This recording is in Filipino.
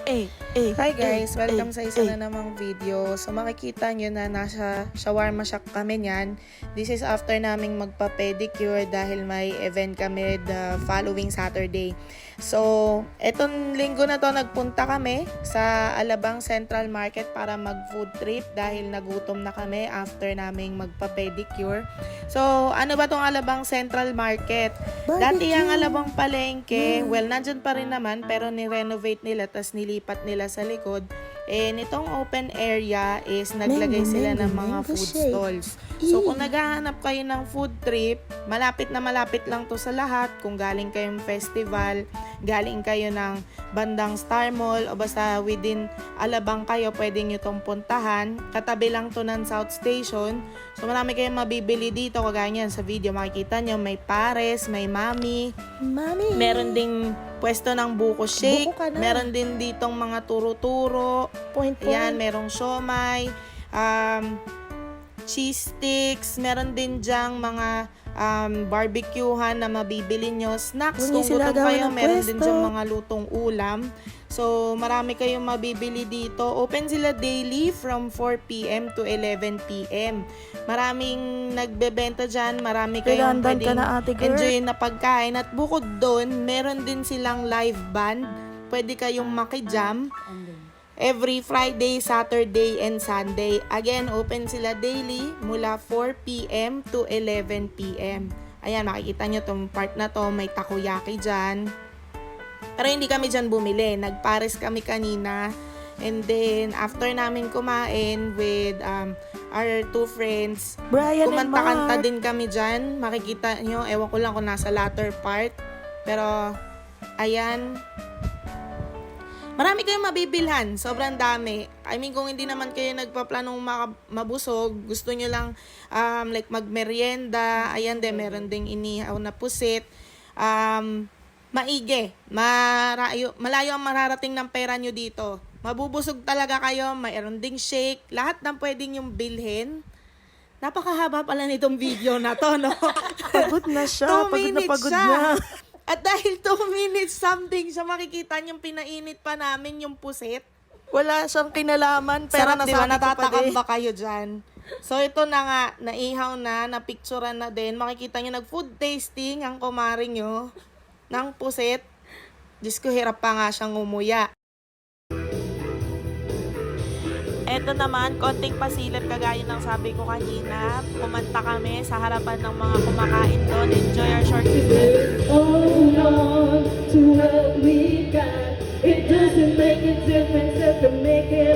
Hi guys! Welcome sa isa na namang video. So makikita nyo na nasa shawarma shack kami niyan. This is after naming magpa-pedicure dahil may event kami the following Saturday. So etong linggo na to nagpunta kami sa Alabang Central Market para mag-food trip dahil nagutom na kami after naming magpa-pedicure. So ano ba tong Alabang Central Market? Dati ang Alabang Palengke, well nandyan pa rin naman pero ni-renovate nila tas nilipat nila sa likod. Nitong open area is naglagay sila ng mga food stalls. So kung naghahanap kayo ng food trip, malapit na malapit lang to sa lahat. Kung galing kayong festival, galing kayo ng bandang Star Mall o basta within Alabang kayo, pwede nyo tong puntahan. Katabi lang to ng South Station. So marami kayong mabibili dito. Kagaya niyan sa video makikita nyo, may pares, may mami. Meron ding pwesto ng buko shake. Meron din ditong mga turo-turo. Ayan, merong siomay, cheese sticks. Meron din dyang mga barbecuehan na mabibili nyo. Snacks, kung gutom kayo, meron din dyang mga lutong ulam. So, marami kayong mabibili dito. Open sila daily from 4 p.m. to 11 p.m. Maraming nagbebenta dyan. Marami kayong pwedeng enjoy na pagkain. At bukod doon, meron din silang live band. Pwede kayong makijam. Every Friday, Saturday, and Sunday. Again, open sila daily mula 4 p.m. to 11 p.m. Ayan, makikita nyo tong part na to. May takoyaki dyan. Pero hindi kami dyan bumili. Nagpares kami kanina. And then, after namin kumain with our two friends, kumanta-kanta din kami dyan. Makikita nyo, ewan ko lang kung nasa latter part. Pero, ayan. Marami kayong mabibilhan. Sobrang dami. I mean, kung hindi naman kayo nagpaplanong mabusog, gusto nyo lang like magmerienda, ayan din, meron ding inihaw na pusit. Maigi. Malayo ang mararating ng pera nyo dito. Mabubusog talaga kayo. Mayroon ding shake. Lahat ng pwedeng yung bilhin. Napakahaba pala nitong video na to, no? Pagod na siya. Pagod na. At dahil 2 minutes something siya, makikita niyong pinainit pa namin yung pusit. Wala siyang kinalaman. Pero sarap, diba? Natatakam ba kayo dyan? So, ito na nga. Naihaw na. Napicturean na din. Makikita niyo nag-food tasting ang kumari nyo ng pusit. Diyos ko, hirap pa nga siyang umuya. Eto naman, konting pasilip kagaya ng sabi ko kanina. Kumanta kami sa harapan ng mga kumakain doon. Enjoy our short video. Hold on to what we got. It doesn't make a difference if we make it